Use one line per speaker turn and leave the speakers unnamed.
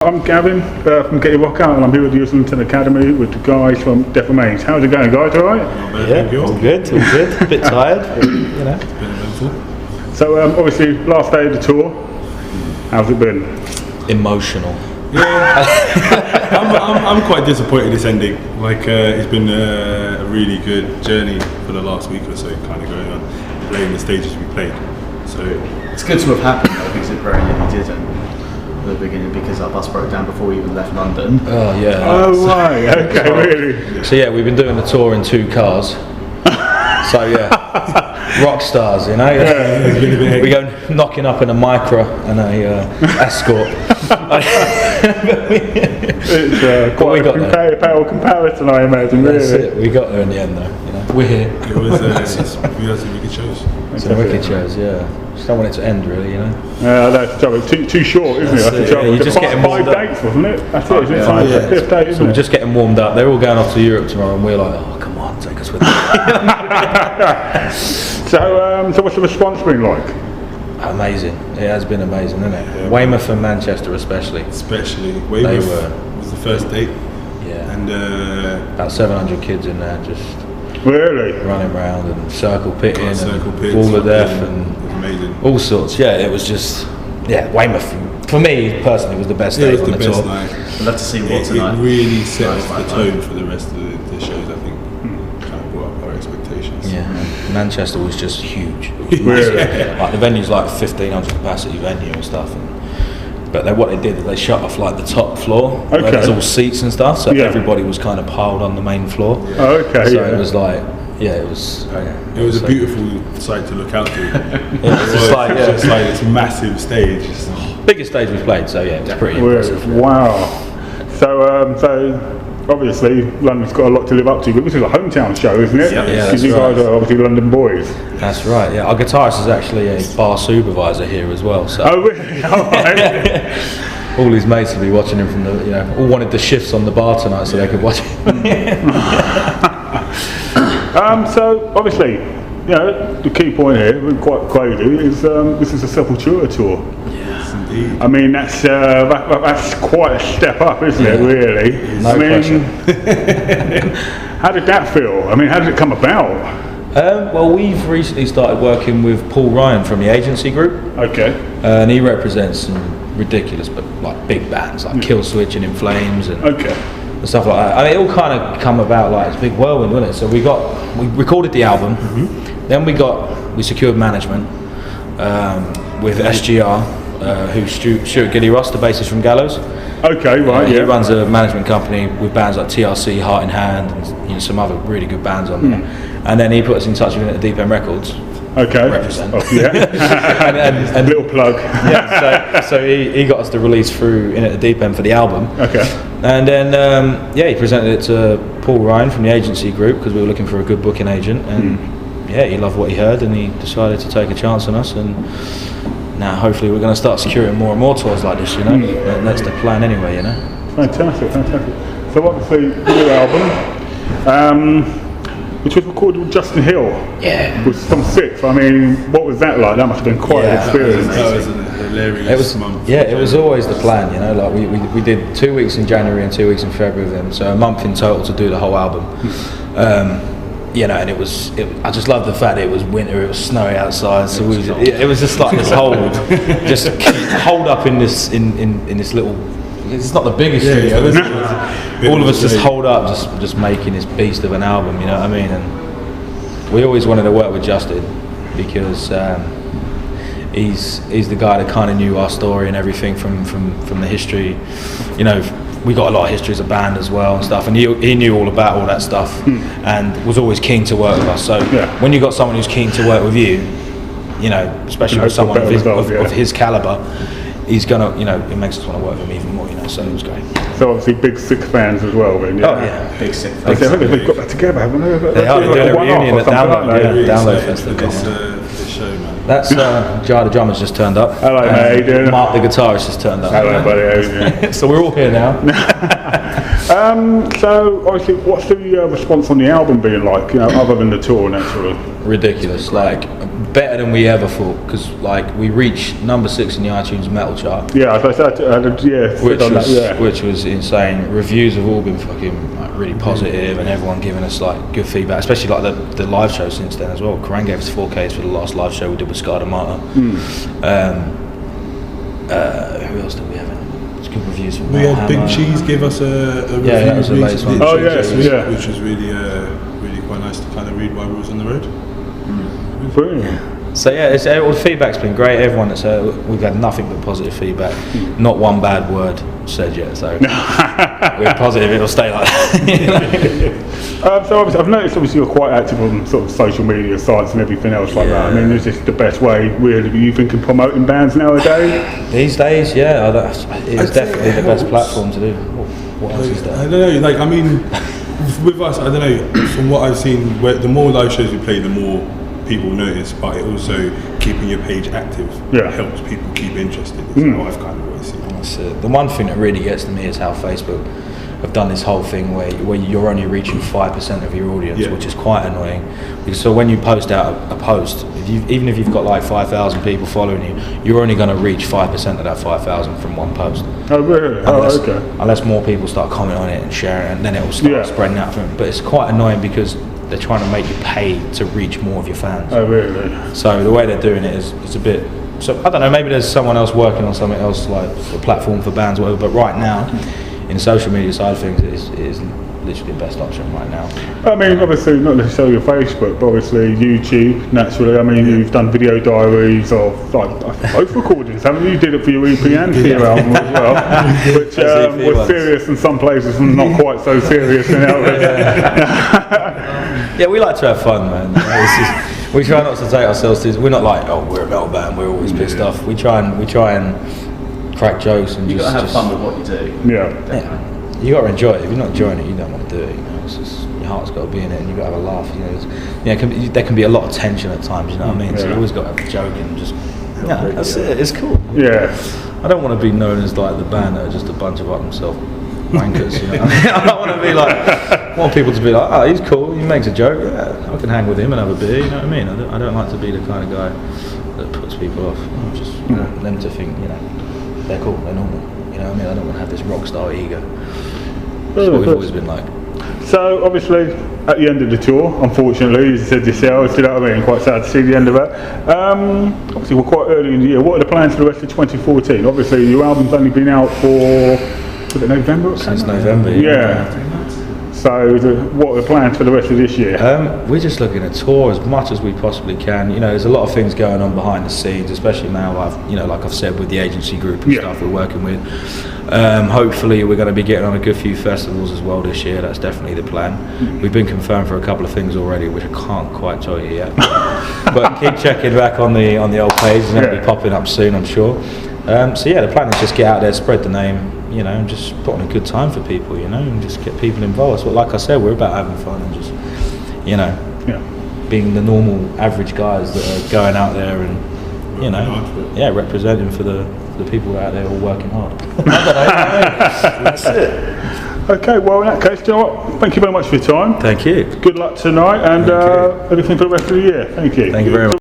I'm Gavin from GetYourRockOut, and I'm here with the Islington Academy with the guys from Deaf Remains. How's it going, guys? All right?
Yeah, all good. A bit tired, but, you know.
It's been eventful.
So obviously, last day of the tour. How's it been?
Emotional.
Yeah, I'm quite disappointed it's ending. Like it's been a really good journey for the last week or so, kind of going on, playing the stages we played. So
it's good to have happened though, because it very nearly didn't at the beginning, because our bus broke down before we even left London.
Oh yeah.
Oh right, okay, really.
So yeah, we've been doing the tour in 2 cars. So yeah, rock stars, you know. We go knocking up in a Micra and a Escort.
It's quite a pale comparison, I imagine.
That's
really.
it. We got there in the end, though. You know, we're here.
it was we had some wicked shows.
Some wicked shows, yeah. Just don't want it to end, really, you know.
That's the trouble. Too short, isn't it? That's the trouble.
Yeah, you just get
five dates, wasn't it? That's it. Isn't it?
Yeah.
Fifth date, isn't
So we're
it?
just getting warmed up. They're all going off to Europe tomorrow, and we're like, oh, come on, take us with you.
So what's the response been like?
Amazing. It has been amazing, hasn't it? Yeah, Weymouth and Manchester especially.
Weymouth was the first date.
Yeah.
And
about 700 kids in there just
Really?
running around and circle pitting
circle
and
pits,
wall of death
it
and
was amazing.
all sorts. Yeah, it was just, Weymouth for me personally was the best day on the tour.
Night.
I'd love to see more
It
tonight.
really set
Nice
the
night.
tone for the rest of the shows, I think. Kind of brought up our expectations.
Yeah, Manchester was just huge. It was
Really?
massive. Like the venue's like 1,500 capacity venue and stuff. But what they did is they shut off like the top floor where
Okay.
there's all seats and stuff, so
Yeah.
everybody was kind of piled on the main floor.
Okay.
So
yeah.
it was like, it was.
It was a beautiful sight to look out to.
It's just like,
It's just like this massive stage.
biggest stage we've played, so yeah, it's pretty impressive.
Wow. So obviously London's got a lot to live up to, but this is a hometown show, isn't it?
Yeah,
that's
Because you guys
right.
are obviously London boys.
That's right. Yeah, our guitarist is actually a bar supervisor here as well. So
Oh really? All right.
all his mates will be watching him from the, all wanted the shifts on the bar tonight so they could watch it.
So obviously, the key point here, we're quite crazy, is this is a Sepultura tour.
Yes, indeed.
I mean, that's quite a step up, isn't it? Really.
No pressure.
How did that feel? I mean, how did it come about?
Well, we've recently started working with Paul Ryan from the agency group,
Okay.
and he represents some ridiculous, but like big bands like Killswitch and In Flames and
Okay.
stuff like that. I mean, it all kind of come about like it's a big whirlwind, wasn't it? So we recorded the album, then we secured management with SGR, who's Stuart Gilly Ross, the bassist from Gallows.
Okay. Right.
He
Yeah.
runs a management company with bands like TRC, Heart in Hand, and some other really good bands on there. And then he put us in touch with Deep End Records.
Okay.
Represent.
Oh, yeah.
and
Little plug.
yeah, so he got us the release through In at the Deep End for the album.
Okay.
And then he presented it to Paul Ryan from the agency group because we were looking for a good booking agent, and he loved what he heard and he decided to take a chance on us, and now hopefully we're going to start securing more and more tours like this, And that's the plan anyway,
Fantastic. So obviously, new album, which was recorded with Justin Hill.
Yeah.
Was some 6th. I mean, what was that like? That must have been quite an experience.
That was a hilarious month.
It was always the plan, like we did 2 weeks in January and 2 weeks in February with them, so a month in total to do the whole album. And I just loved the fact that it was winter, it was snowy outside, so it was just like this hold up in this little. It's not the biggest studio, is it? All of us just hold up, just making this beast of an album, you know what I mean? And we always wanted to work with Justin because he's the guy that kind of knew our story and everything from the history. We got a lot of history as a band as well and stuff, and he knew all about all that stuff and was always keen to work with us. So when you got someone who's keen to work with you, especially with someone of his caliber, he's gonna, it makes us want to work with him even more, so it was great.
So obviously big 6 fans as well then,
Oh yeah,
Big sick.
I think they've got that together, haven't they?
they are doing a reunion at Download,
Like
Download Festival.
This show, man.
That's Jar the drummer's just turned up.
Hello, mate, how you doing?
Mark the guitarist just turned up.
Hello, buddy. How you doing?
So we're all here now.
So obviously, what's the response on the album being like? You know, other than the tour, naturally.
Ridiculous, like better than we ever thought, because like we reached number 6 in the iTunes metal chart.
Yeah, I said,
which was insane. Reviews have all been fucking like really positive, and everyone giving us like good feedback, especially like the live show since then as well. Coran gave us 4Ks for the last live show we did with Scarda Marta. Who else did we have? It's good reviews from
We had Big Cheese give us a review.
Yeah, that was the latest one.
Oh yeah.
Which was really really quite nice to kind of read while we was on the road.
Brilliant.
So yeah, all the feedback's been great. Everyone that's we've had nothing but positive feedback. Not one bad word said yet. So we're positive it'll stay like that.
So obviously, I've noticed obviously you're quite active on sort of social media sites and everything else like that. I mean, is this the best way really you think of promoting bands nowadays?
These days, yeah, it's definitely the best platform to do. What else is there?
I don't know. Like I mean, with us, I don't know. From what I've seen, the more live shows we play, the more people notice, but it also keeping your page active helps people keep interested. Is how I've kind of always seen it.
That's it. The one thing that really gets to me is how Facebook have done this whole thing where you're only reaching 5% of your audience, which is quite annoying. Because so when you post out a post, even if you've got like 5,000 people following you, you're only going to reach 5% of that 5,000 from one post.
Oh really?
Unless more people start commenting on it and sharing it, and then it will start spreading out from it. But it's quite annoying because they're trying to make you pay to reach more of your fans.
Oh really?
So the way they're doing it is it's a bit. So I don't know. Maybe there's someone else working on something else, like a platform for bands, or whatever. But right now, in the social media side of things, it is literally the best option right now.
I mean, obviously not necessarily Facebook, but obviously YouTube. Naturally, I mean, you've done video diaries of like both recordings, haven't you? You did it for your EP and for your album as well, which was serious in some places and not quite so serious in others.
Yeah, we like to have fun, man. We try not to take ourselves to. We're not like, oh, we're a metal band. We're always pissed off. We try and crack jokes and
you got to have fun with what you do.
Yeah. You got to enjoy it. If you're not enjoying it, you don't want to do it. You know, it's just, your heart's got to be in it, and you got to have a laugh. You know, there can be a lot of tension at times. You know what I mean? So you always got to have a joke and just. Yeah, that's it. It's cool.
Yeah.
I don't want to be known as like the band that are just a bunch of up themselves wankers. You know, I don't want to be like. I want people to be like, oh, he's cool. He makes a joke. Yeah, I can hang with him and have a beer. You know what I mean? I don't like to be the kind of guy that puts people off. I just want them to think, you know, they're cool. They're normal. You know what I mean? I don't want to have this rock star ego. That's what we've always been like.
So obviously, at the end of the tour, unfortunately, as you said yourself, you know what I mean? Quite sad to see the end of it. Obviously, we're quite early in the year. What are the plans for the rest of 2014? Obviously, your album's only been out for was it November?
Since November.
Yeah. So, what are the plans for the rest of this year?
We're just looking to tour as much as we possibly can. You know, there's a lot of things going on behind the scenes, especially now. Like I've said, with the agency group and stuff we're working with. Hopefully, we're going to be getting on a good few festivals as well this year. That's definitely the plan. We've been confirmed for a couple of things already, which I can't quite tell you yet. But keep checking back on the old page, and it'll be popping up soon, I'm sure. So yeah, the plan is just get out there, spread the name. You know, and just put on a good time for people, you know, and just get people involved. But like I said, we're about having fun and just, you know, being the normal average guys that are going out there and, you know, representing for the people out there all working hard. I don't know, that's it.
Okay, well in that case, you know what? Thank you very much for your time.
Thank you.
Good luck tonight and everything for the rest of the year. Thank you.
Thank you very much.